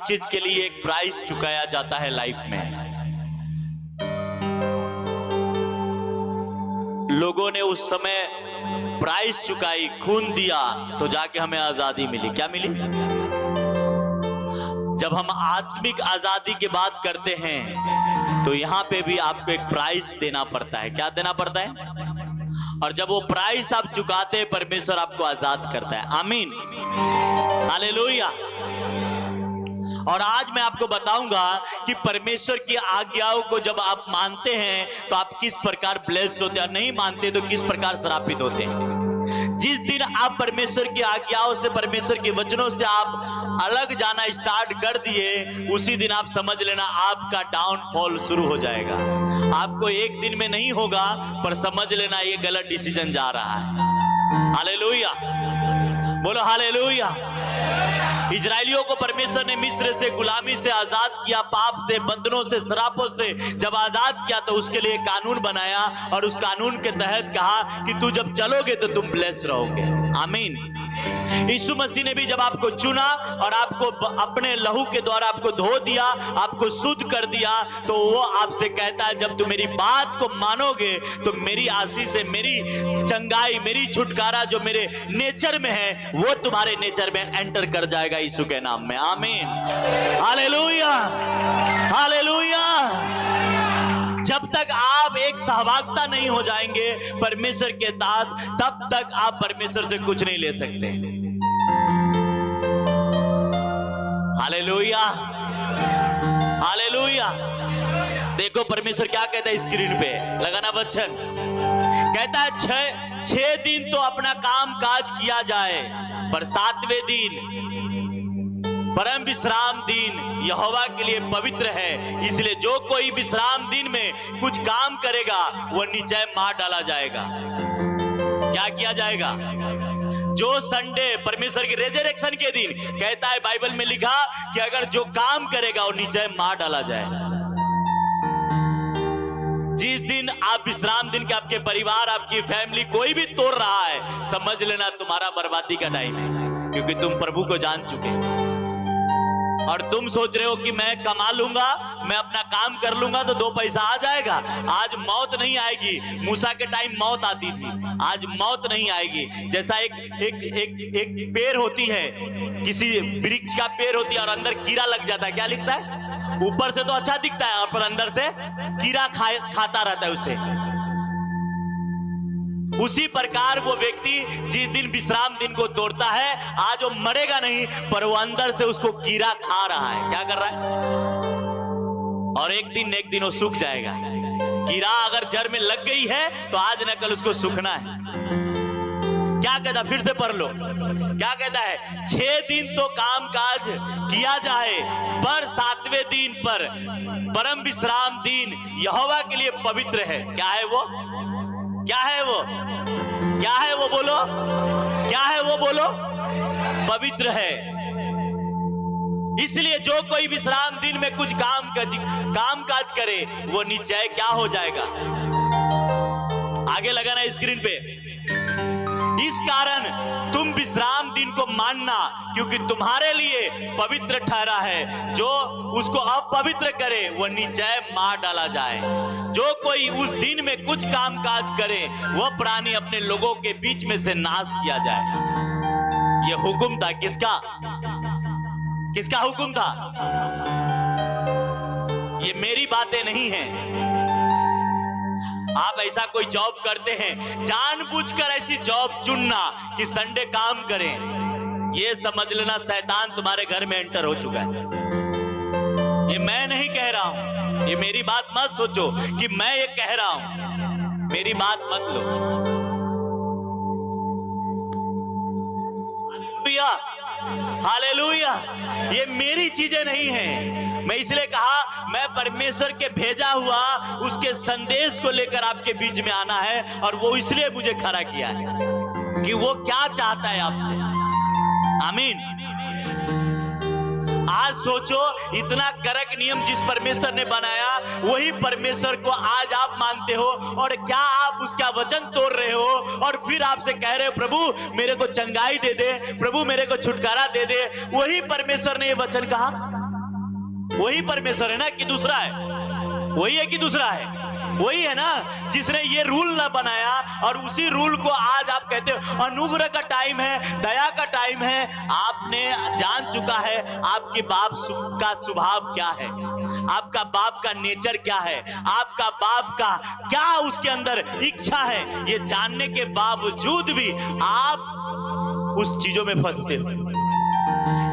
चीज के लिए एक प्राइस चुकाया जाता है लाइफ में। लोगों ने उस समय प्राइस चुकाई, खून दिया, तो जाके हमें आजादी मिली। क्या मिली? जब हम आत्मिक आजादी की बात करते हैं तो यहां पे भी आपको एक प्राइस देना पड़ता है। क्या देना पड़ता है? और जब वो प्राइस आप चुकाते हैं, परमेश्वर आपको आजाद करता है। आमीन, हालेलुया। और आज मैं आपको बताऊंगा कि परमेश्वर की आज्ञाओं को जब आप मानते हैं तो आप किस प्रकार ब्लेस्ड होते हैं, और नहीं मानते तो किस प्रकार श्रापित होते हैं। जिस दिन आप परमेश्वर की आज्ञाओं से, परमेश्वर के वचनों से आप अलग जाना स्टार्ट कर दिए, उसी दिन आप समझ लेना आपका डाउनफॉल शुरू हो जाएगा। आपको एक दिन में नहीं होगा, पर समझ लेना ये गलत डिसीजन जा रहा है। हालेलुया, बोलो हालेलुया। इजरायलियों को परमेश्वर ने मिस्र से, गुलामी से आजाद किया, पाप से, बंधनों से, श्रापों से जब आजाद किया तो उसके लिए कानून बनाया, और उस कानून के तहत कहा कि तू जब चलोगे तो तुम ब्लेस रहोगे। आमीन। यीशु मसीह ने भी जब आपको चुना और आपको अपने लहू के द्वारा आपको धो दिया, आपको शुद्ध कर दिया, तो वो आपसे कहता है जब तुम मेरी बात को मानोगे तो मेरी आशीष से, मेरी चंगाई, मेरी छुटकारा जो मेरे नेचर में है वो तुम्हारे नेचर में एंटर कर जाएगा यीशु के नाम में। आमीन, हालेलुया, हालेलुया। जब तक आप एक सहभागिता नहीं हो जाएंगे परमेश्वर के साथ, तब तक आप परमेश्वर से कुछ नहीं ले सकते। Hallelujah, hallelujah. देखो परमेश्वर क्या कहता है स्क्रीन पे, लगाना वचन। कहता है 6 दिन तो अपना काम काज किया जाए, पर 7वें दिन परम विश्राम दिन यहोवा के लिए पवित्र है। इसलिए जो कोई विश्राम दिन में कुछ काम करेगा वो नीचे मार डाला जाएगा। क्या किया जाएगा? जो संडे परमेश्वर की रेजरेक्शन के दिन, कहता है बाइबल में लिखा कि अगर जो काम करेगा वो नीचे मार डाला जाएगा। जिस दिन आप विश्राम दिन के आपके परिवार, आपकी फैमिली कोई भी तोड़ रहा है, समझ लेना तुम्हारा बर्बादी का टाइम है, क्योंकि तुम प्रभु को जान चुके। और तुम सोच रहे हो कि मैं कमा लूंगा, मैं अपना काम कर लूंगा तो 2 पैसा आ जाएगा। आज मौत नहीं आएगी। मूसा के टाइम मौत आती थी, आज मौत नहीं आएगी। जैसा एक पेड़ होती है, किसी वृक्ष का पेड़ होती है और अंदर कीड़ा लग जाता है, क्या लिखता है? ऊपर से तो अच्छा दिखता है और पर अंदर से कीड़ा खाता रहता है उसे। उसी प्रकार वो व्यक्ति जिस दिन विश्राम दिन को तोड़ता है, आज वो मरेगा नहीं, पर वो अंदर से उसको कीड़ा खा रहा है। क्या कर रहा है? और एक दिन वो सूख जाएगा। कीड़ा अगर जड़ में लग गई है तो आज न कल उसको सूखना है। क्या कहता? फिर से पढ़ लो, क्या कहता है? 6 दिन तो काम काज किया जाए, पर 7वें दिन पर परम विश्राम दिन यहोवा के लिए पवित्र है। क्या है वो? क्या है वो? क्या है वो? बोलो, क्या है वो? बोलो, पवित्र है। इसलिए जो कोई विश्राम दिन में कुछ काम काज करे वो निश्चय क्या हो जाएगा? आगे लगाना स्क्रीन पे। इस कारण तुम विश्राम दिन को मानना, क्योंकि तुम्हारे लिए पवित्र ठहरा है। जो उसको अपवित्र करे वो निश्चय मार डाला जाए। जो कोई उस दिन में कुछ काम काज करे वह प्राणी अपने लोगों के बीच में से नाश किया जाए। यह हुक्म था किसका? किसका हुक्म था? ये मेरी बातें नहीं हैं। आप ऐसा कोई जॉब करते हैं, जानबूझकर ऐसी जॉब चुनना कि संडे काम करें, ये समझ लेना शैतान तुम्हारे घर में एंटर हो चुका है। ये मैं नहीं कह रहा हूं, ये मेरी बात मत सोचो कि मैं ये कह रहा हूं, मेरी बात मत लो। हालेलुया, ये मेरी चीजें नहीं हैं। मैं इसलिए कहा मैं परमेश्वर के भेजा हुआ उसके संदेश को लेकर आपके बीच में आना है, और वो इसलिए मुझे खड़ा किया है कि वो क्या चाहता है आपसे। आमीन। आज सोचो, इतना कड़क नियम जिस परमेश्वर ने बनाया वही परमेश्वर को आज आप मानते हो, और क्या आप उसका वचन तोड़ रहे हो, और फिर आपसे कह रहे हो प्रभु मेरे को चंगाई दे दे, प्रभु मेरे को छुटकारा दे दे। वही परमेश्वर ने ये वचन कहा। वही परमेश्वर है ना कि दूसरा है? वही है कि दूसरा है? वही है ना जिसने ये रूल ना बनाया, और उसी रूल को आज आप कहते हो अनुग्रह का टाइम है, दया का टाइम है। आपने जान चुका है आपके बाप का स्वभाव क्या है, आपका बाप का नेचर क्या है, आपका बाप का क्या उसके अंदर इच्छा है। ये जानने के बावजूद भी आप उस चीजों में फंसते हो।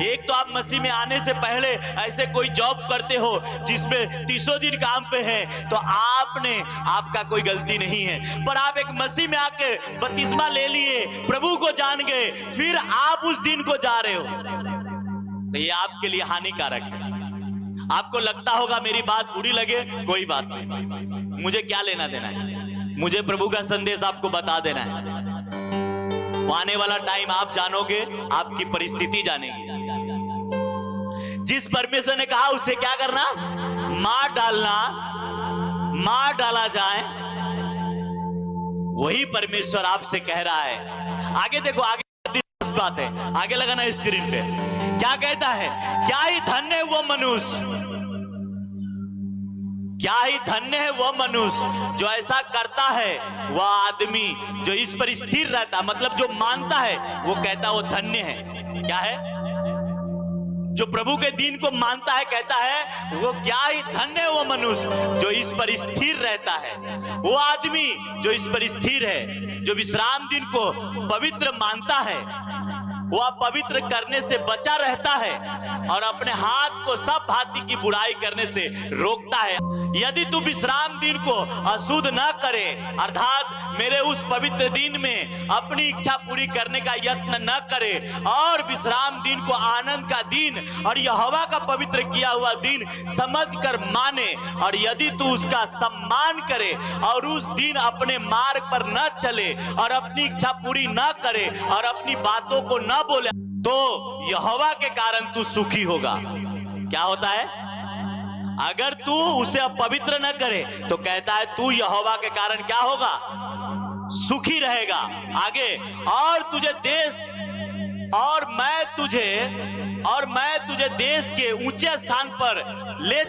एक तो आप मसीह में आने से पहले ऐसे कोई जॉब करते हो जिसमें 300 दिन काम पे है, तो आपका कोई गलती नहीं है, पर आप एक मसीह में आके बपतिस्मा ले लिए, प्रभु को जान गए, फिर आप उस दिन को जा रहे हो, तो ये आपके लिए हानिकारक है। आपको लगता होगा मेरी बात बुरी लगे, कोई बात नहीं, मुझे क्या लेना देना है, मुझे प्रभु का संदेश आपको बता देना है। आने वाला टाइम आप जानोगे, आपकी परिस्थिति जानेगी। जिस परमेश्वर ने कहा उसे क्या करना, मार डालना, मार डाला जाए, वही परमेश्वर आपसे कह रहा है। आगे देखो, आगे बात है, आगे लगाना स्क्रीन पे। क्या कहता है? क्या ही धन्य है वो मनुष्य, क्या ही धन्य है वह मनुष्य जो ऐसा करता है, वह आदमी जो इस पर स्थिर रहता, मतलब जो मानता है, वो कहता है वो धन्य है। क्या है? जो प्रभु के दिन को मानता है, कहता है वो क्या ही धन्य है वो मनुष्य जो इस पर स्थिर रहता है, वो आदमी जो इस पर स्थिर है, जो विश्राम दिन को पवित्र मानता है, वह पवित्र करने से बचा रहता है और अपने हाथ को सब भांति की बुराई करने से रोकता है। यदि तू विश्राम दिन को अशुद्ध न करे, अर्थात मेरे उस पवित्र दिन में अपनी इच्छा पूरी करने का यत्न न करे और विश्राम दिन को आनंद का दिन और यहोवा का पवित्र किया हुआ दिन समझकर माने, और यदि तू उसका सम्मान करे और उस दिन अपने मार्ग पर न चले और अपनी इच्छा पूरी न करे और अपनी बातों को न बोले, तो यहोवा के कारण तू सुखी होगा। क्या होता है? अगर तू उसे अपवित्र न करे तो कहता है तू यहोवा के कारण क्या होगा, सुखी रहेगा। आगे, और तुझे देश और मैं तुझे देश के ऊंचे स्थान पर ले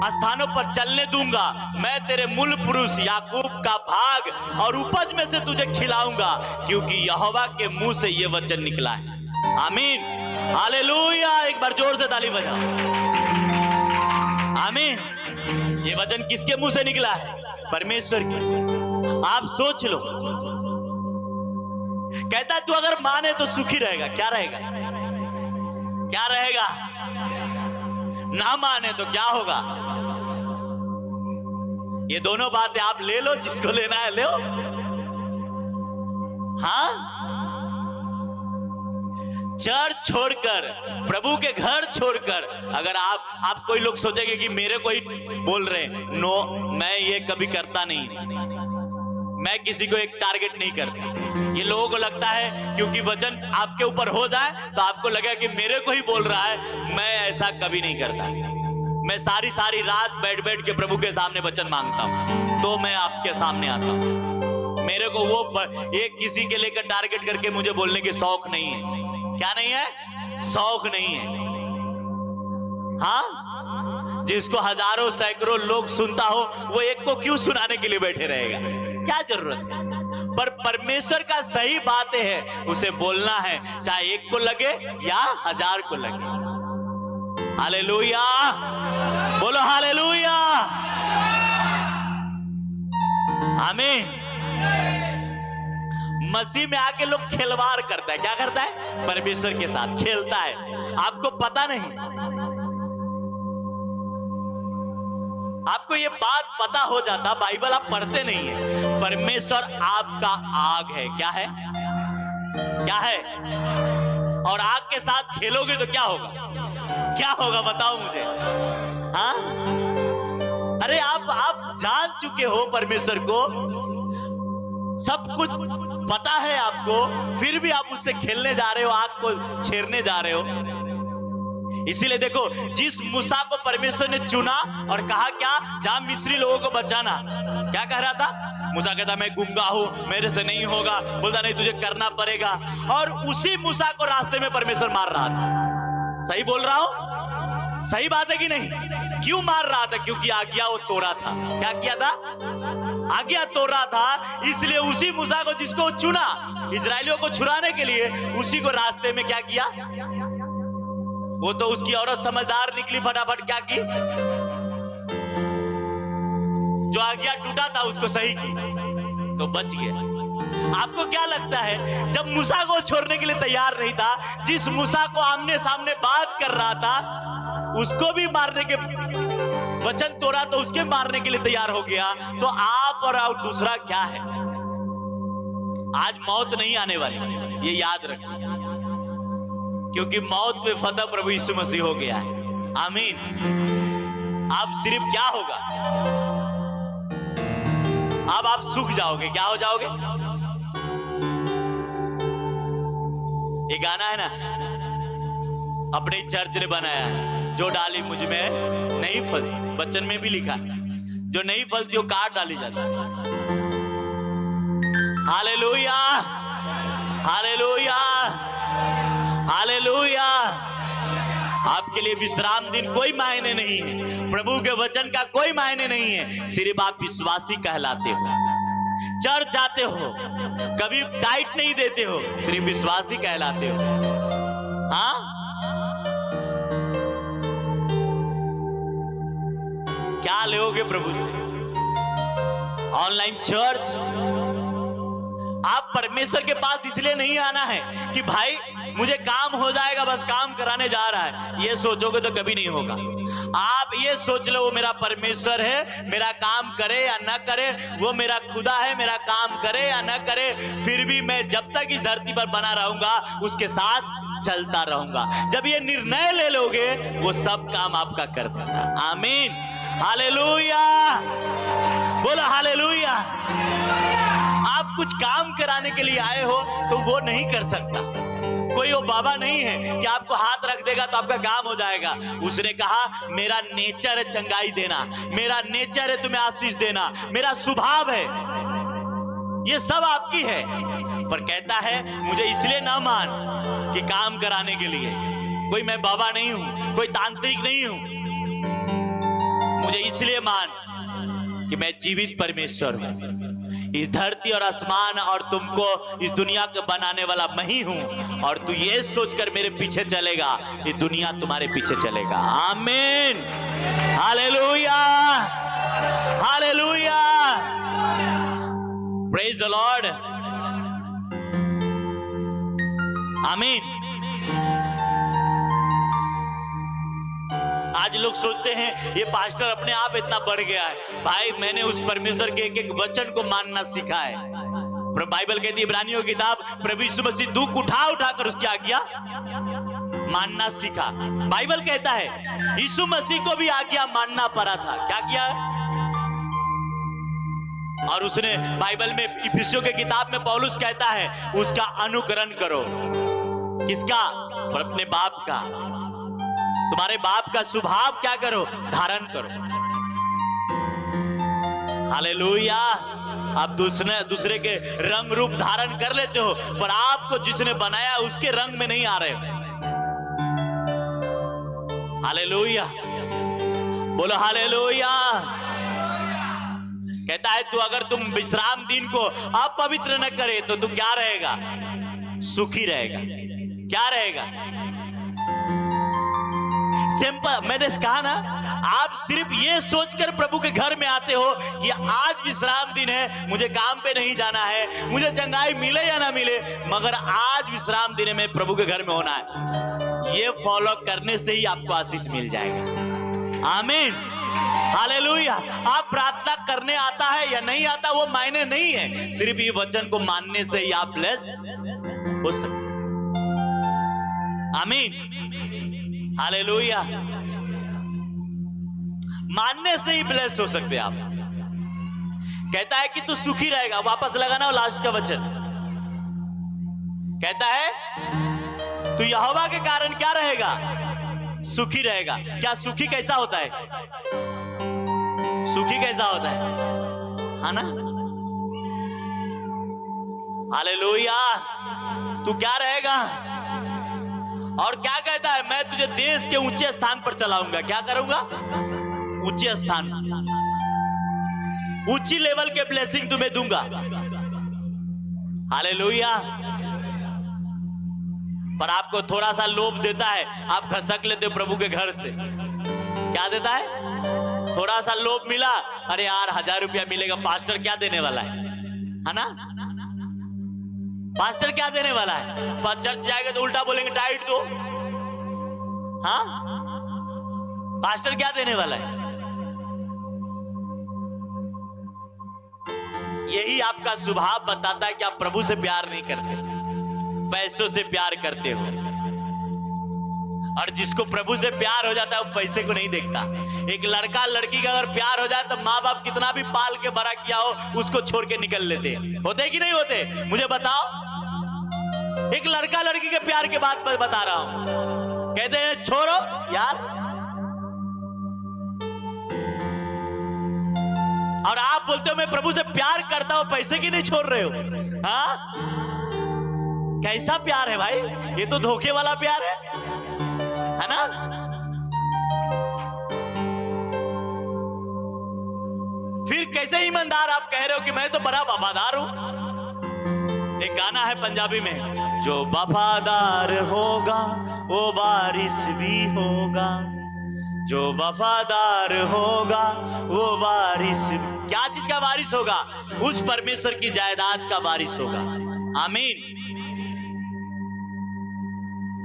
स्थानों पर चलने दूंगा। मैं तेरे मूल पुरुष याकूब का भाग और उपज में से तुझे खिलाऊंगा, क्योंकि यहोवा के मुंह से यह वचन निकला है। आमीन, हालेलुया। एक बार जोर से ताली बजाओ। आमीन। ये वचन किसके मुंह से निकला है? परमेश्वर की। आप सोच लो, कहता तू अगर माने तो सुखी रहेगा। क्या रहेगा? क्या रहेगा? ना माने तो क्या होगा? ये दोनों बातें आप ले लो, जिसको लेना है ले लो। हाँ, चर्च छोड़कर, प्रभु के घर छोड़कर, अगर आप कोई लोग सोचेंगे कि मेरे को ही बोल रहे हैं, नो, मैं ये कभी करता नहीं। मैं किसी को एक टारगेट नहीं करता। ये लोगों को लगता है क्योंकि वचन आपके ऊपर हो जाए तो आपको लगे कि मेरे को ही बोल रहा है। मैं ऐसा कभी नहीं करता। मैं सारी रात बैठ के प्रभु के सामने वचन मांगता हूं, तो मैं आपके सामने आता हूं। मेरे को वो एक किसी के लेकर टारगेट करके मुझे बोलने के शौक नहीं है। क्या नहीं है? शौक नहीं है। हाँ, जिसको हजारों सैकड़ों लोग सुनता हो, वो एक को क्यों सुनाने के लिए बैठे रहेगा? क्या जरूरत है? पर परमेश्वर का सही बात है, उसे बोलना है, चाहे एक को लगे या 1000 को लगे। हालेलुया, बोलो हालेलुया, आमीन। मसीह में आके लोग खिलवाड़ करता है। क्या करता है? परमेश्वर के साथ खेलता है। आपको पता नहीं, आपको ये बात पता हो जाता, बाइबल आप पढ़ते नहीं है। परमेश्वर आपका आग है। क्या है? क्या है? और आग के साथ खेलोगे तो क्या होगा? क्या होगा बताओ मुझे। हाँ, अरे आप जान चुके हो परमेश्वर को, सब कुछ पता है आपको, फिर भी आप उससे खेलने जा रहे हो, आग को छेड़ने जा रहे हो। इसीलिए देखो, जिस मूसा को परमेश्वर ने चुना और कहा क्या, जहां मिस्री लोगों को बचाना, क्या कह रहा था? मूसा कहता मैं गूंगा हूं, मेरे से नहीं होगा। बोलता नहीं, तुझे करना पड़ेगा। और उसी मूसा को रास्ते में परमेश्वर मार रहा था। सही बोल रहा हूं? सही बात है कि नहीं? क्यों मार रहा था? क्योंकि आज्ञा वो तोड़ा था। क्या किया था? आज्ञा तोड़ रहा था। इसलिए उसी मूसा को जिसको चुना इजरायलियों को छुड़ाने के लिए, उसी को रास्ते में क्या किया? वो तो उसकी औरत समझदार निकली, फटाफट क्या की? जो आज्ञा टूटा था उसको सही की, तो बच गया। आपको क्या लगता है, जब मूसा को छोड़ने के लिए तैयार नहीं था, जिस मूसा को आमने सामने बात कर रहा था, उसको भी मारने के वचन तोड़ा तो उसके मारने के लिए तैयार हो गया, तो आप और दूसरा क्या है? आज मौत नहीं आने वाली, ये याद रखो, क्योंकि मौत पे फतह प्रभु यीशु मसीह हो गया है। आमीन। अब सिर्फ क्या होगा? अब आप सूख जाओगे। क्या हो जाओगे? ये गाना है ना, अपने चर्च ने बनाया है, जो डाली मुझ में नहीं फलती। बचन में भी लिखा है, जो नहीं फलती वो काट डाली जाती। Hallelujah, hallelujah, hallelujah. आपके लिए विश्राम दिन कोई मायने नहीं है, प्रभु के वचन का कोई मायने नहीं है। सिर्फ आप विश्वासी कहलाते हो, चर्च जाते हो, कभी टाइट नहीं देते हो, सिर्फ विश्वासी कहलाते हो। हाँ, क्या लोगे प्रभु से? Online church. आप परमेश्वर के पास इसलिए नहीं आना है कि भाई मुझे काम हो जाएगा, बस काम कराने जा रहा है। ये सोचोगे तो कभी नहीं होगा। आप ये सोच लो, वो मेरा परमेश्वर है, मेरा काम करे या ना करे, वो मेरा खुदा है, मेरा काम करे या ना करे, फिर भी मैं जब तक इस धरती पर बना रहूंगा उसके साथ चलता रहूंगा। जब ये निर्णय ले लोगे, वो सब काम आपका कर देगा। आमीन, हालेलुया, बोलो हालेलुया। आप कुछ काम कराने के लिए आए हो तो वो नहीं कर सकता। कोई वो बाबा नहीं है कि आपको हाथ रख देगा तो आपका काम हो जाएगा। उसने कहा मेरा नेचर है चंगाई देना, मेरा नेचर है तुम्हें आशीष देना, मेरा स्वभाव है, ये सब आपकी है। पर कहता है मुझे इसलिए ना मान कि काम कराने के लिए। कोई मैं बाबा नहीं हूं, कोई तांत्रिक नहीं हूं, मुझे इसलिए मान कि मैं जीवित परमेश्वर हूं। इस धरती और आसमान और तुमको इस दुनिया को बनाने वाला मैं ही हूं, और तू ये सोचकर मेरे पीछे चलेगा, ये दुनिया तुम्हारे पीछे चलेगा। आमीन, hallelujah, hallelujah, praise the Lord, आमीन। आज लोग सोचते हैं ये पास्टर अपने आप इतना बढ़ गया है। भाई मैंने उस परमेश्वर के एक एक वचन को मानना सीखा है। बाइबल कहती है, इब्रानियों की किताब, प्रभु यीशु मसीह दुख उठा उठा कर उसकी आज्ञा मानना सीखा। बाइबल कहता है यीशु मसीह को भी आज्ञा मानना पड़ा था। क्या किया? और उसने बाइबल में इफिसियों के किताब में पौलुस कहता है उसका अनुकरण करो। किसका? अपने बाप का। तुम्हारे बाप का स्वभाव क्या करो? धारण करो। हालेलुया। आप दूसरे के रंग रूप धारण कर लेते हो, पर आपको जिसने बनाया उसके रंग में नहीं आ रहे हो। हालेलुया, बोलो हालेलुया। कहता है तू अगर तुम विश्राम दिन को अपवित्र न करे तो तू क्या रहेगा? सुखी रहेगा। क्या रहेगा? सिंपल। मैंने कहा ना, आप सिर्फ ये सोचकर प्रभु के घर में आते हो कि आज विश्राम दिन है, मुझे काम पे नहीं जाना है, मुझे चंगाई मिले या ना मिले, मगर आज विश्राम दिन में प्रभु के घर में होना है। ये फॉलो करने से ही आपको आशीष मिल जाएगा। आमीन, हालेलुया। आप प्रार्थना करने आता है या नहीं आता वो मायने नहीं है, सिर्फ ये वचन को मानने से ही आप ब्लेस हो सकते। आमीन, हालेलुया। मानने से ही ब्लेस हो सकते आप। कहता है कि तू सुखी रहेगा। वापस लगाना लास्ट का वचन। कहता है तू यहोवा के कारण क्या रहेगा? सुखी रहेगा। क्या सुखी कैसा होता है? सुखी कैसा होता है ना? हालेलुया। तू क्या रहेगा? और क्या कहता है, मैं तुझे देश के ऊंचे स्थान पर चलाऊंगा। क्या करूंगा? ऊंचे स्थान, ऊंची लेवल के ब्लेसिंग तुम्हें दूंगा। हालेलुया। पर आपको थोड़ा सा लोभ देता है, आप खसक लेते हो प्रभु के घर से। क्या देता है? थोड़ा सा लोभ मिला, अरे यार 1000 रुपया मिलेगा, पास्टर क्या देने वाला है ना? पास्टर क्या देने वाला है? पर चर्च जाएगा तो उल्टा बोलेंगे टाइट दो। हाँ, पास्टर क्या देने वाला है? यही आपका स्वभाव बताता है कि आप प्रभु से प्यार नहीं करते, पैसों से प्यार करते हो। और जिसको प्रभु से प्यार हो जाता है वो पैसे को नहीं देखता। एक लड़का लड़की का अगर प्यार हो जाए तो माँ बाप कितना भी पाल के बड़ा किया हो उसको छोड़ के निकल लेते। होते कि नहीं होते? मुझे बताओ। एक लड़का लड़की के प्यार के बात बता रहा हूं, कहते हैं छोड़ो यार। और आप बोलते हो मैं प्रभु से प्यार करता हूं, पैसे की नहीं छोड़ रहे हो। हाँ, कैसा प्यार है भाई? ये तो धोखे वाला प्यार है ना? फिर कैसे ईमानदार आप कह रहे हो कि मैं तो बड़ा वफादार हूं? एक गाना है पंजाबी में, जो वफादार होगा वो बारिश भी होगा, जो वफादार होगा वो बारिश। क्या चीज का बारिश होगा? उस परमेश्वर की जायदाद का बारिश होगा। आमीन।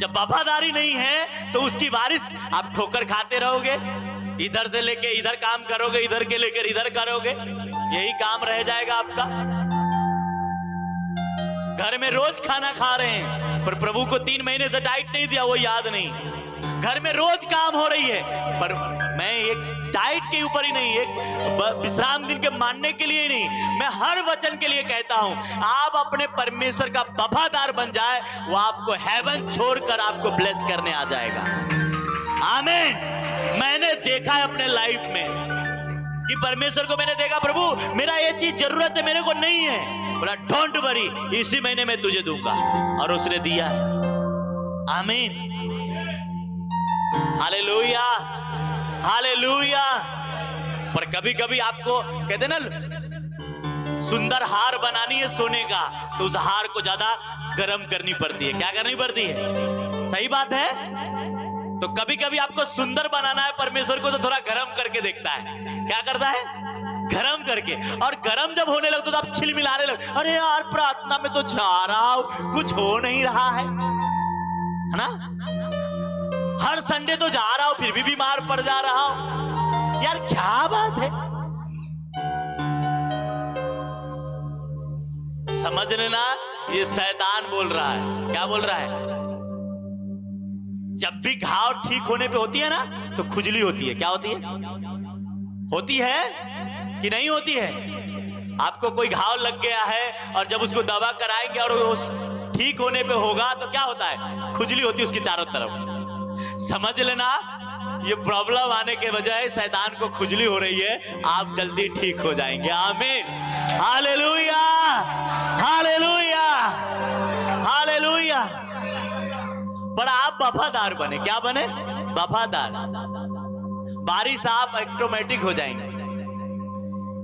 जब वफादारी नहीं है तो उसकी बारिश, आप ठोकर खाते रहोगे, इधर से लेके इधर काम करोगे, इधर के लेकर इधर करोगे, यही काम रह जाएगा आपका। घर में रोज खाना खा रहे हैं पर प्रभु को 3 महीने से डाइट नहीं दिया, वो याद नहीं। घर में रोज काम हो रही है पर मैं एक डाइट के ऊपर ही नहीं, एक विश्राम दिन के मानने के लिए ही नहीं, मैं हर वचन के लिए कहता हूं, आप अपने परमेश्वर का वफादार बन जाए, वो आपको हेवन छोड़कर आपको ब्लेस करने आ जाएगा। आमीन। मैंने देखा है अपने लाइफ में कि परमेश्वर को मैंने देखा, प्रभु मेरा ये चीज जरूरत है, मेरे को नहीं है, बोला डोंट वरी, इसी महीने में तुझे दूंगा, और उसने दिया। आमीन। Hallelujah, hallelujah. पर कभी कभी आपको कहते ना, सुंदर हार बनानी है सोने का तो उस हार को ज्यादा गर्म करनी पड़ती है। क्या करनी पड़ती है? सही बात है। तो कभी कभी आपको सुंदर बनाना है परमेश्वर को तो थोड़ा गर्म करके देखता है। क्या करता है? गरम करके। और गरम जब होने लगता तो आप छिलमिलाने लग, अरे यार प्रार्थना में तो जा रहा हूं, कुछ हो नहीं रहा है ना? हर संडे तो जा रहा हूं फिर भी बीमार पड़ जा रहा हूं, यार क्या बात है? समझ लेना, ये शैतान बोल रहा है। क्या बोल रहा है? जब भी घाव ठीक होने पे होती है ना तो खुजली होती है। क्या होती है? होती है कि नहीं होती है? आपको कोई घाव लग गया है और जब उसको दवा कराएंगे और उस ठीक होने पे होगा तो क्या होता है? खुजली होती है उसके चारों तरफ। समझ लेना, ये प्रॉब्लम आने के बजाय शैतान को खुजली हो रही है, आप जल्दी ठीक हो जाएंगे। आमीन। Hallelujah, hallelujah, hallelujah. पर आप वफादार बने। क्या बने? वफादार। बारिश आप ऑटोमेटिक हो जाएंगे।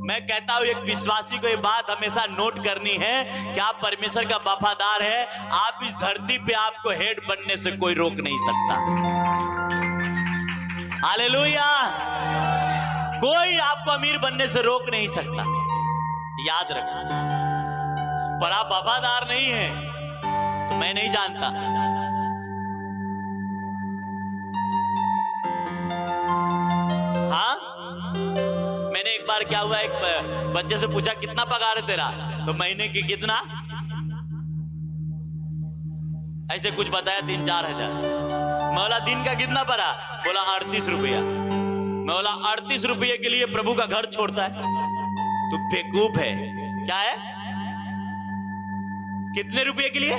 मैं कहता हूं एक विश्वासी को ये बात हमेशा नोट करनी है कि आप परमेश्वर का वफादार है, आप इस धरती पे आपको हेड बनने से कोई रोक नहीं सकता। हालेलुया। कोई आपको अमीर बनने से रोक नहीं सकता, याद रखना। पर आप वफादार नहीं है तो मैं नहीं जानता। हाँ, मैंने एक बार क्या हुआ, एक बच्चे से पूछा कितना पगार है तेरा, तो महीने की कितना, ऐसे कुछ बताया 3-4 हजार। मैं बोला दिन का कितना पड़ा? बोला 38 रुपया। मैं बोला 38 रुपये के लिए प्रभु का घर छोड़ता है? तू बेवकूफ है। क्या है? कितने रुपये के लिए?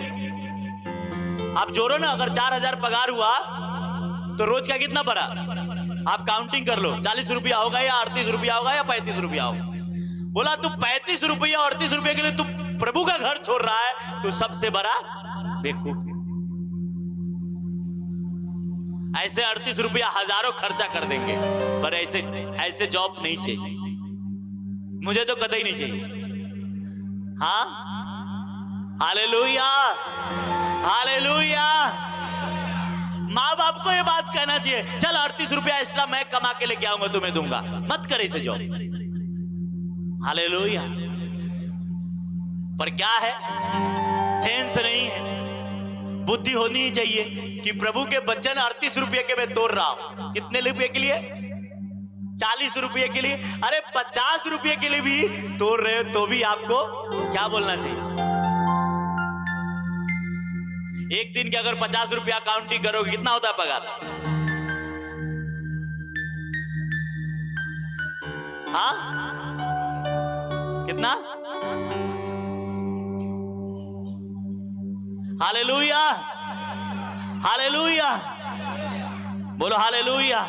आप जोड़ो ना, अगर 4000 पगार हुआ तो रोज का कितना पड़ा? आप काउंटिंग कर लो, 40 रुपया होगा या 38 रुपया होगा या 35 रुपया होगा। बोला तू 35 रुपया 38 रुपये के लिए तू प्रभु का घर छोड़ रहा है, तो सबसे बड़ा बेवकूफ। ऐसे 38 रुपया हजारों खर्चा कर देंगे, पर ऐसे ऐसे जॉब नहीं चाहिए, मुझे तो कतई नहीं चाहिए। हाँ, हालेलुया, हालेलुया। माँ बाप को ये बात कहना चाहिए, चल 38 रुपया एक्स्ट्रा मैं कमा के लेके आऊंगा, तुम्हें दूंगा, मत करे इसे जॉब। हालेलुया। पर क्या है, सेंस नहीं है, बुद्धि होनी ही चाहिए कि प्रभु के वचन 38 रुपये के मैं तोड़ रहा हूं। कितने रुपये के लिए? 40 रुपये के लिए। अरे 50 रुपये के लिए भी तोड़ रहे हो तो भी आपको क्या बोलना चाहिए? एक दिन के अगर 50 रुपया काउंटिंग करोगे कितना होता है पगार? हाँ, कितना? हालेलुया, हालेलुया, बोलो hallelujah.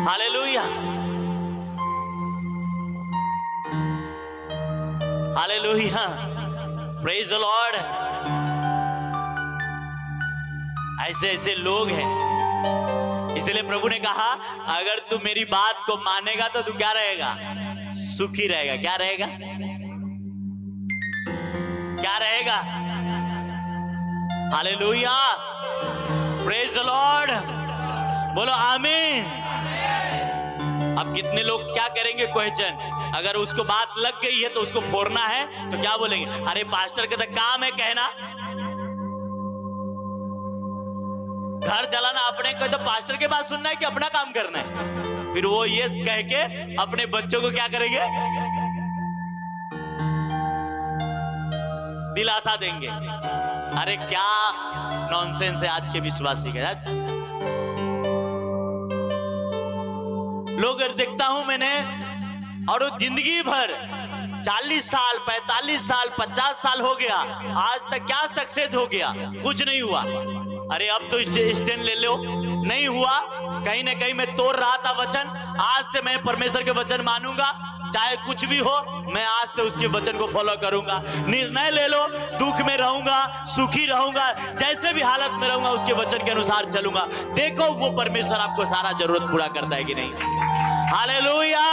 Hallelujah, hallelujah, praise the Lord. ऐसे ऐसे लोग हैं, इसलिए प्रभु ने कहा अगर तू मेरी बात को मानेगा तो तू क्या रहेगा? सुखी रहेगा। क्या रहेगा? क्या रहेगा? हालेलुया, प्रेज द लॉर्ड, बोलो आमीन। अब कितने लोग क्या करेंगे? क्वेश्चन, अगर उसको बात लग गई है तो उसको फोड़ना है तो क्या बोलेंगे? अरे पास्टर का तो काम है कहना, घर चलाना अपने को, तो पास्टर के बात सुनना है कि अपना काम करना है? फिर वो ये कह के अपने बच्चों को क्या करेंगे? दिलासा देंगे। अरे क्या नॉनसेंस है आज के विश्वासी का यार। लोग देखता हूं मैंने, और वो जिंदगी भर 40 साल 45 साल 50 साल हो गया, आज तक क्या सक्सेस हो गया? कुछ नहीं हुआ। अरे अब तो स्टैंड ले लो, नहीं हुआ। कहीं ना कहीं मैं तोड़ रहा था वचन, आज से मैं परमेश्वर के वचन मानूंगा, चाहे कुछ भी हो, मैं आज से उसके वचन को फॉलो करूंगा। निर्णय ले लो, दुख में रहूंगा, सुखी रहूंगा, जैसे भी हालत में रहूंगा उसके वचन के अनुसार चलूंगा। देखो वो परमेश्वर आपको सारा जरूरत पूरा करता है कि नहीं। हालेलुया।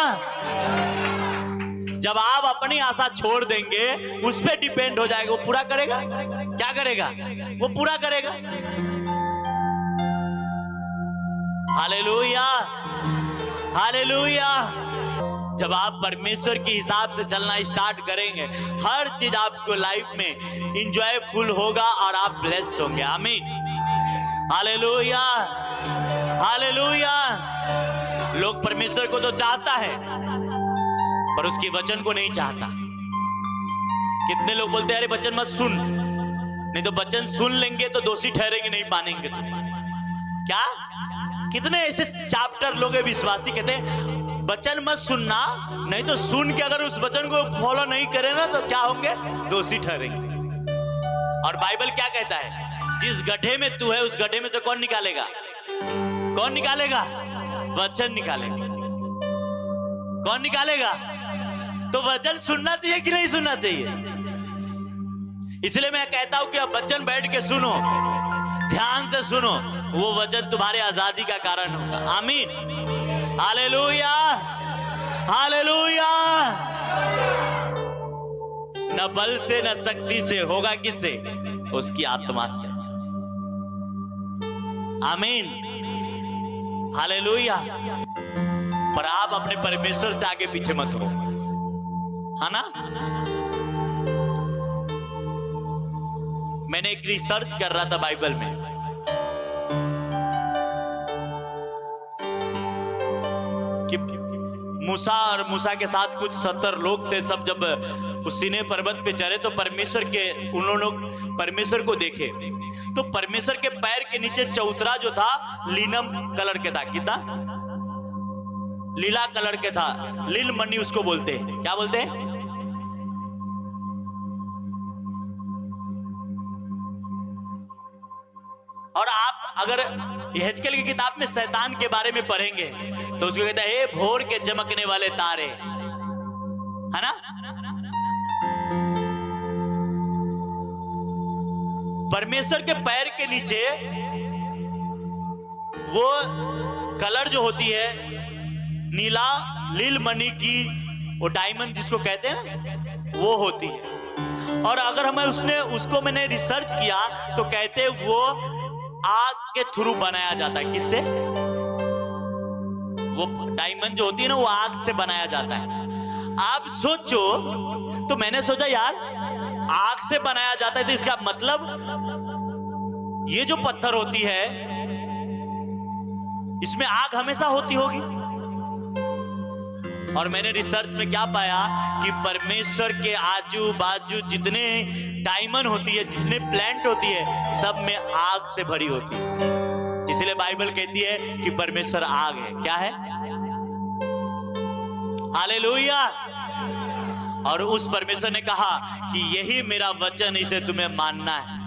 जब आप अपनी आशा छोड़ देंगे, उस पर डिपेंड हो जाएगा, वो पूरा करेगा। क्या करेगा? वो पूरा करेगा। Hallelujah, hallelujah. जब आप परमेश्वर के हिसाब से चलना स्टार्ट करेंगे, हर चीज आपको लाइफ में इंजॉयफुल होगा और आप ब्लेस्ड होंगे। आमीन, हालेलुया, हालेलुया। लोग परमेश्वर को तो चाहता है पर उसके वचन को नहीं चाहता। कितने लोग बोलते हैं अरे वचन मत सुन, नहीं तो वचन सुन लेंगे तो दोषी ठहरेंगे, नहीं मानेंगे तो। क्या कितने ऐसे चैप्टर लोग विश्वासी कहते हैं वचन मत सुनना, नहीं तो सुन के अगर उस वचन को फॉलो नहीं करे ना तो क्या होंगे? दोषी ठहरेंगे। और बाइबल क्या कहता है? जिस गड्ढे में तू है उस गड्ढे में से कौन निकालेगा? कौन निकालेगा? वचन निकालेगा। कौन निकालेगा? तो वचन सुनना चाहिए कि नहीं सुनना चाहिए? इसलिए मैं कहता हूं कि अब वचन बैठ के सुनो, ध्यान से सुनो, वो वचन तुम्हारे आजादी का कारण होगा। आमीन, हालेलुया, हालेलुया। न बल से न शक्ति से, होगा किससे? उसकी आत्मा से। आमीन, हालेलुया। पर आप अपने परमेश्वर से आगे पीछे मत हो, है ना? मैंने एक रिसर्च कर रहा था बाइबल में, कि मूसा और मूसा के साथ कुछ 70 लोग थे। सब जब उस सीने पर्वत पे चढ़े तो उन्होंने परमेश्वर को देखे, तो परमेश्वर के पैर के नीचे चौतरा जो था लीनम कलर के था। कितना? लीला कलर के था, लील मणि उसको बोलते हैं। क्या बोलते हैं? और आप अगर यहेजकेल की किताब में शैतान के बारे में पढ़ेंगे तो उसको कहता है हे भोर के चमकने वाले तारे, है ना? परमेश्वर के पैर के नीचे वो कलर जो होती है नीला लील मणि की, वो डायमंड जिसको कहते हैं ना, वो होती है। और अगर हमें उसको मैंने रिसर्च किया तो कहते हैं वो आग के थ्रू बनाया जाता है। किससे? वो डायमंड जो होती है ना, वो आग से बनाया जाता है। आप सोचो, तो मैंने सोचा यार आग से बनाया जाता है तो इसका मतलब ये जो पत्थर होती है इसमें आग हमेशा होती होगी। और मैंने रिसर्च में क्या पाया कि परमेश्वर के आजू बाजू जितने डायमंड होती है, जितने प्लांट होती है, सब में आग से भरी होती है। इसलिए बाइबल कहती है कि परमेश्वर आग है। क्या है? हालेलुया। और उस परमेश्वर ने कहा कि यही मेरा वचन, इसे तुम्हें मानना है।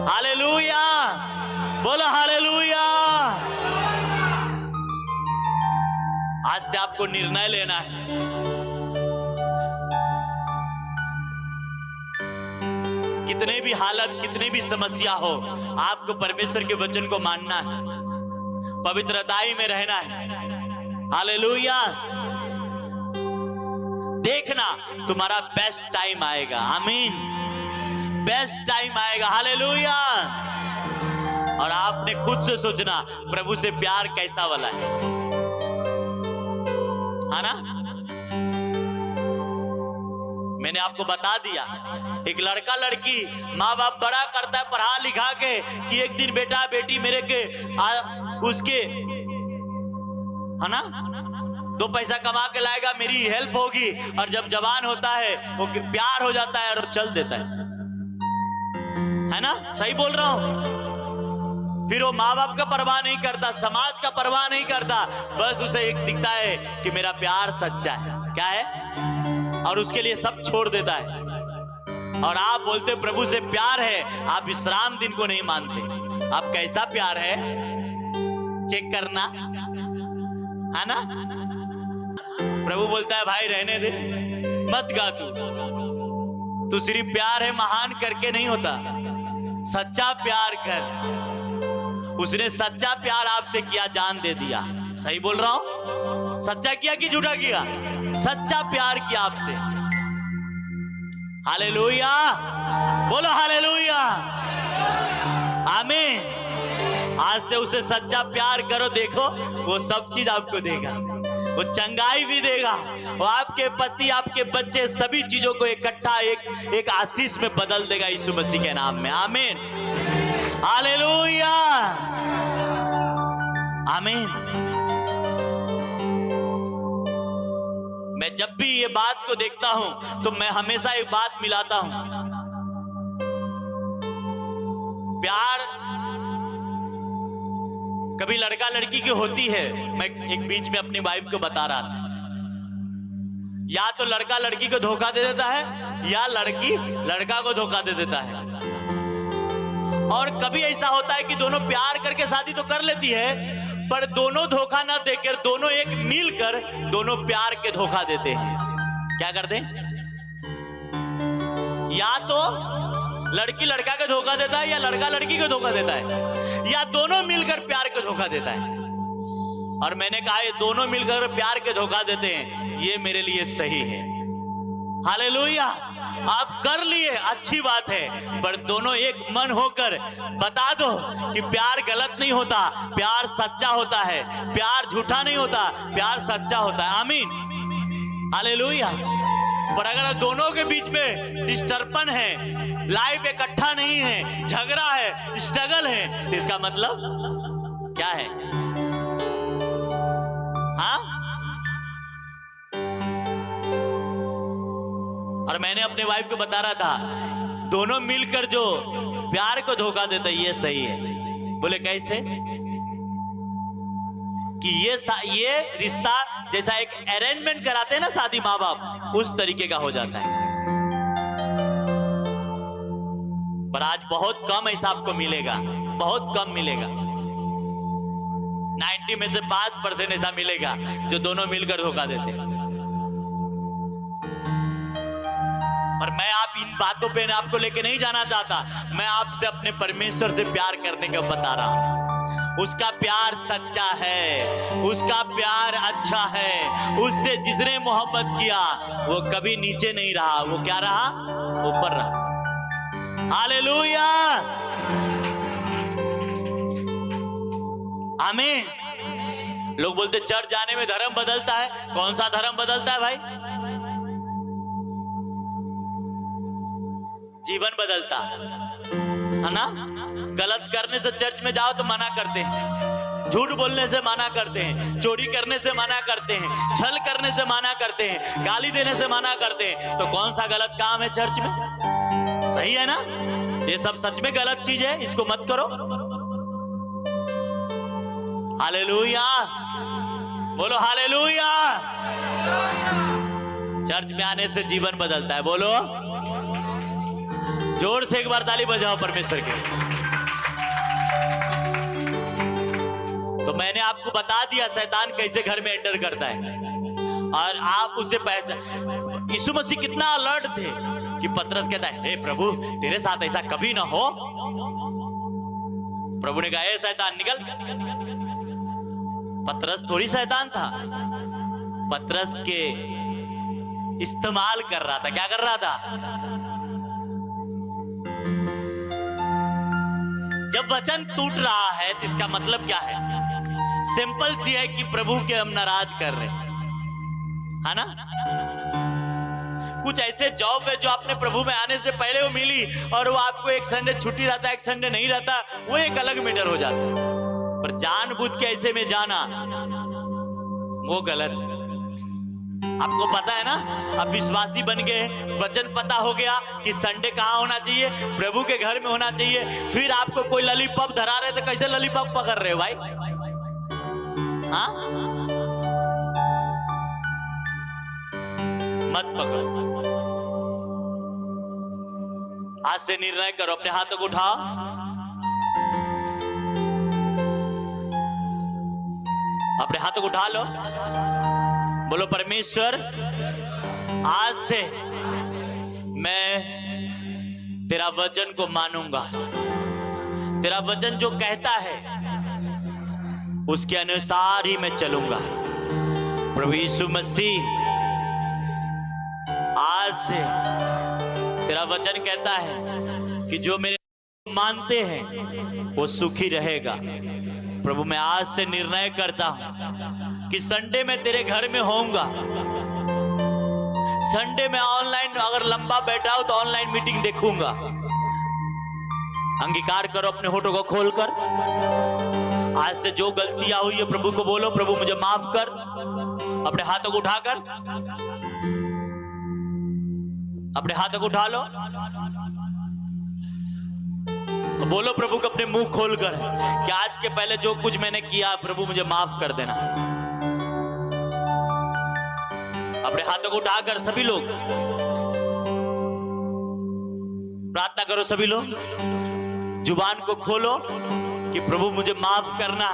हालेलुया, बोलो हालेलुया। आज से आपको निर्णय लेना है। कितने भी हालत, कितनी भी समस्या हो, आपको परमेश्वर के वचन को मानना है, पवित्रताई में रहना है। हालेलुया। देखना तुम्हारा बेस्ट टाइम आएगा। आमीन। बेस्ट टाइम आएगा। हालेलुया। और आपने खुद से सोचना प्रभु से प्यार कैसा वाला है ना? मैंने आपको बता दिया, एक लड़का लड़की माँ बाप बड़ा करता है पढ़ा लिखा के कि एक दिन बेटा बेटी मेरे के उसके है ना 2 पैसा कमा के लाएगा, मेरी हेल्प होगी। और जब जवान होता है वो प्यार हो जाता है और चल देता है ना? सही बोल रहा हूं? फिर वो माँ बाप का परवाह नहीं करता, समाज का परवाह नहीं करता, बस उसे एक दिखता है कि मेरा प्यार सच्चा है। क्या है? और उसके लिए सब छोड़ देता है। और आप बोलते प्रभु से प्यार है, आप विश्राम दिन को नहीं मानते। आप कैसा प्यार है चेक करना है ना? प्रभु बोलता है भाई रहने दे, मत गा तू सिर्फ प्यार है महान करके नहीं होता, सच्चा प्यार कर। उसने सच्चा प्यार आपसे किया, जान दे दिया। सही बोल रहा हूं? सच्चा किया कि झूठा किया? सच्चा प्यार किया आपसे। हालेलुया, बोलो हालेलुया, आमीन। आज से उसे सच्चा प्यार करो, देखो वो सब चीज आपको देगा। वो चंगाई भी देगा, वो आपके पति, आपके बच्चे, सभी चीजों को इकट्ठा एक आशीष में बदल देगा यीशु मसीह के नाम में। आमीन, हालेलुया, आमीन। मैं जब भी ये बात को देखता हूं तो मैं हमेशा एक बात मिलाता हूं। प्यार कभी लड़का लड़की की होती है। मैं एक बीच में अपनी वाइफ को बता रहा था, या तो लड़का लड़की को धोखा दे देता है या लड़की लड़का को धोखा दे देता है। और कभी ऐसा होता है कि दोनों प्यार करके शादी तो कर लेती है, पर दोनों धोखा ना देकर दोनों एक मिलकर दोनों प्यार के धोखा देते हैं। क्या करते हैं? या तो लड़की लड़का को धोखा देता है, या लड़का लड़की को धोखा देता है, या दोनों मिलकर प्यार को धोखा देता है। और मैंने कहा ये दोनों मिलकर प्यार के धोखा देते हैं, ये मेरे लिए सही है। हालेलुया। आप कर लिए, अच्छी बात है, पर दोनों एक मन होकर बता दो कि प्यार गलत नहीं होता, प्यार सच्चा होता है, प्यार झूठा नहीं होता, प्यार सच्चा होता है। आमीन, हालेलुया। पर अगर दोनों के बीच में डिस्टर्बन है, लाइफ इकट्ठा नहीं है, झगड़ा है, स्ट्रगल है, तो इसका मतलब क्या है? हाँ? और मैंने अपने वाइफ को बता रहा था, दोनों मिलकर जो प्यार को धोखा देता है ये सही है। बोले कैसे? कि ये रिश्ता जैसा एक अरेंजमेंट कराते हैं ना शादी माँ बाप, उस तरीके का हो जाता है। पर आज बहुत कम ऐसा आपको मिलेगा, बहुत कम मिलेगा। 90 में से 5% ऐसा मिलेगा जो दोनों मिलकर धोखा देते हैं। और मैं आप इन बातों पे आपको लेके नहीं जाना चाहता, मैं आपसे अपने परमेश्वर से प्यार करने का बता रहा हूं। उसका प्यार सच्चा है, उसका प्यार अच्छा है। उससे जिसने मोहब्बत किया वो कभी नीचे नहीं रहा, वो क्या रहा? ऊपर रहा। हालेलुया, आमीन। लोग बोलते चर्च जाने में धर्म बदलता है। कौन सा धर्म बदलता है भाई? जीवन बदलता है ना। गलत करने से चर्च में जाओ तो मना करते हैं, झूठ बोलने से मना करते हैं, चोरी करने से मना करते हैं, छल करने से मना करते हैं, गाली देने से मना करते हैं। तो कौन सा गलत काम है चर्च में? सही है ना? ये सब सच में गलत चीज है, इसको मत करो। हालेलुया, बोलो हालेलुया। चर्च में आने से जीवन बदलता है। बोलो जोर से एक बार ताली बजाओ परमेश्वर के। तो मैंने आपको बता दिया शैतान कैसे घर में एंटर करता है, और आप उसे पहचान। यीशु मसीह कितना अलर्ट थे कि पतरस कहता है, हे प्रभु तेरे साथ ऐसा कभी ना हो। प्रभु ने कहा, हे शैतान निकल। पतरस थोड़ी शैतान था, पतरस के इस्तेमाल कर रहा था। क्या कर रहा था? जब वचन टूट रहा है तो इसका मतलब क्या है? सिंपल सी है कि प्रभु के हम नाराज कर रहे है ना। कुछ ऐसे जॉब है जो आपने प्रभु में आने से पहले वो मिली, और वो आपको एक संडे छुट्टी रहता है, एक संडे नहीं रहता, वो एक अलग मैटर हो जाता है। पर जानबूझ के ऐसे में जाना वो गलत है। आपको पता है ना, अब विश्वासी बन गए, वचन पता हो गया कि संडे कहाँ होना चाहिए, प्रभु के घर में होना चाहिए। फिर आपको कोई लॉलीपॉप धरा रहे तो कैसे लॉलीपॉप पकड़ रहे हो भाई? हाँ, मत पकड़ो। आज से निर्णय करो, अपने हाथों को उठाओ, अपने हाथों को उठा लो, बोलो परमेश्वर आज से मैं तेरा वचन को मानूंगा। तेरा वचन जो कहता है उसके अनुसार ही मैं चलूंगा। प्रभु यीशु मसीह आज से तेरा वचन कहता है कि जो मेरे मानते हैं वो सुखी रहेगा। प्रभु मैं आज से निर्णय करता हूं कि संडे में तेरे घर में होऊंगा। संडे में ऑनलाइन अगर लंबा बैठा हो तो ऑनलाइन मीटिंग देखूंगा। अंगीकार करो अपने होठों को खोलकर। आज से जो गलतियां हुई है प्रभु को बोलो, प्रभु मुझे माफ कर। अपने हाथों को उठाकर, अपने हाथों को उठा लो, बोलो प्रभु को अपने मुंह खोलकर कि आज के पहले जो कुछ मैंने किया प्रभु मुझे माफ कर देना। अपने हाथों को उठाकर सभी लोग प्रार्थना करो। सभी लोग जुबान को खोलो कि प्रभु मुझे माफ करना।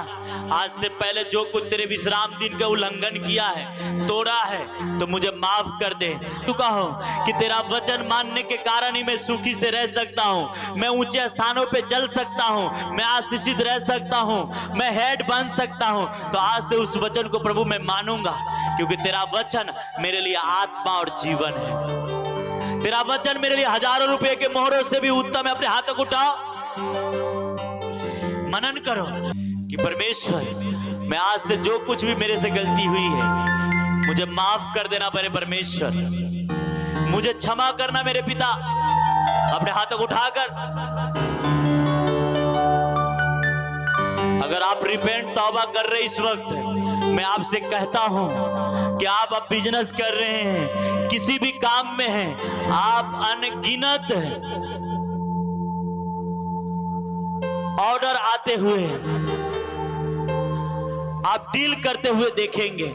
आज से पहले जो कुछ तेरे विश्राम दिन का उल्लंघन किया है, तोड़ा है, तो मुझे माफ कर दे। तू कहो कि तेरा वचन मानने के कारण ही मैं सुखी से रह सकता हूँ, मैं ऊंचे स्थानों पे चल सकता हूँ, मैं आशीषित रह सकता हूँ, मैं हेड बन सकता हूँ। तो आज से उस वचन को प्रभु मैं मानूंगा, क्योंकि तेरा वचन मेरे लिए आत्मा और जीवन है। तेरा वचन मेरे लिए हजारों रुपए के मोहरों से भी उत्तम है। अपने हाथों को उठाओ, मनन करो कि परमेश्वर मैं आज से जो कुछ भी मेरे से गलती हुई है मुझे माफ कर देना। मेरे परमेश्वर मुझे क्षमा करना मेरे पिता। अपने हाथों को उठाकर अगर आप रिपेंट तौबा कर रहे इस वक्त, मैं आपसे कहता हूं कि आप अब बिजनेस कर रहे हैं, किसी भी काम में हैं, आप अनगिनत ऑर्डर आते हुए आप डील करते हुए देखेंगे।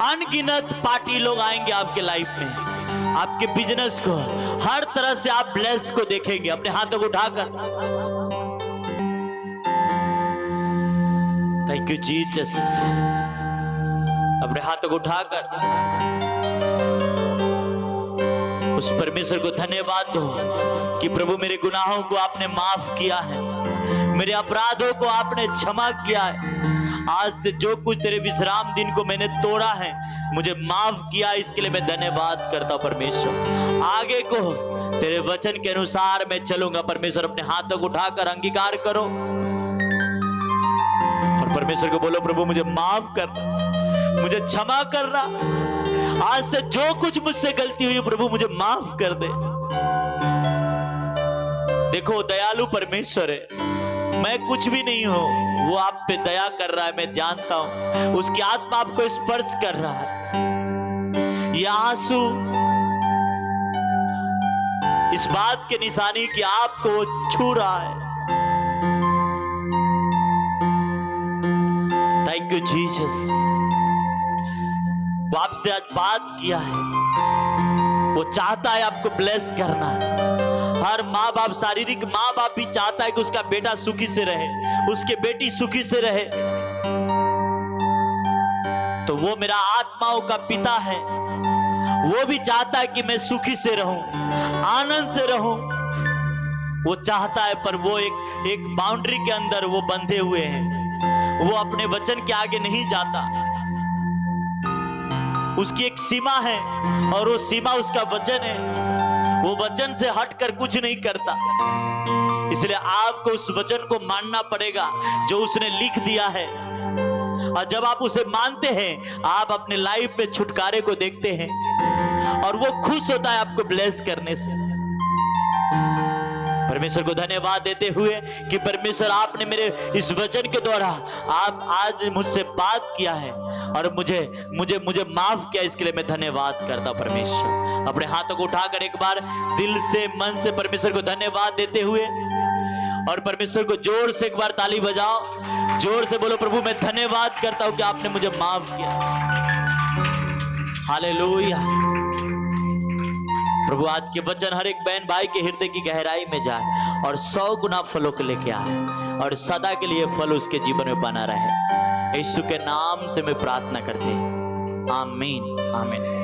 अनगिनत पार्टी लोग आएंगे आपके लाइफ में, आपके बिजनेस को हर तरह से आप ब्लेस को देखेंगे। अपने हाथों को उठाकर थैंक यू जीसस। अपने हाथों को उठाकर उस परमेश्वर को धन्यवाद दो कि प्रभु मेरे गुनाहों को आपने माफ किया है, मेरे अपराधों को आपने क्षमा किया है। आज से जो कुछ तेरे विश्राम दिन को मैंने तोड़ा है, मुझे माफ किया, इसके लिए मैं धन्यवाद करता हूं परमेश्वर। आगे को तेरे वचन के अनुसार मैं चलूंगा। परमेश्वर अपने हाथों को उठाकर अंगीकार करो और परमेश्वर को बोलो, प्रभु मुझे माफ कर, मुझे क्षमा करना। आज से जो कुछ मुझसे गलती हुई प्रभु मुझे माफ कर दे। देखो दयालु परमेश्वर है, मैं कुछ भी नहीं हूं, वो आप पे दया कर रहा है, मैं जानता हूं। उसकी आत्मा आपको स्पर्श कर रहा है। ये आंसू इस बात के निशानी कि आपको छू रहा है। Thank you Jesus. वो आपसे आज बात किया है, वो चाहता है आपको ब्लेस करना। हर माँ बाप, शारीरिक माँ बाप भी चाहता है कि उसका बेटा सुखी से रहे, उसके बेटी सुखी से रहे। तो वो मेरा आत्माओं का पिता है, वो भी चाहता है कि मैं सुखी से रहूं, आनंद से रहूं। वो चाहता है, पर वो एक बाउंड्री के अंदर वो बंधे हुए हैं। वो अपने वचन के आगे नहीं जाता। उसकी एक सीमा है और वो सीमा उसका वचन है। वो वचन से हटकर कुछ नहीं करता। इसलिए आपको उस वचन को मानना पड़ेगा जो उसने लिख दिया है। और जब आप उसे मानते हैं, आप अपने लाइफ में छुटकारे को देखते हैं और वो खुश होता है आपको ब्लेस करने से। परमेश्वर को धन्यवाद देते हुए कि परमेश्वर आपने मेरे इस वचन के द्वारा आप आज मुझसे बात किया है और मुझे मुझे मुझे माफ किया, इसके लिए मैं धन्यवाद करता हूं। परमेश्वर अपने हाथों को उठाकर एक बार दिल से, मन से परमेश्वर को धन्यवाद देते हुए और परमेश्वर को जोर से एक बार ताली बजाओ, जोर से बोलो, प्रभु मैं धन्यवाद करता हूं कि आपने मुझे माफ किया। हालेलुया। प्रभु आज के वचन हर एक बहन भाई के हृदय की गहराई में जाए और 100 गुना फलों को लेके आए और सदा के लिए फल उसके जीवन में बना रहे। यीशु के नाम से मैं प्रार्थना करते हैं, आमीन आमीन।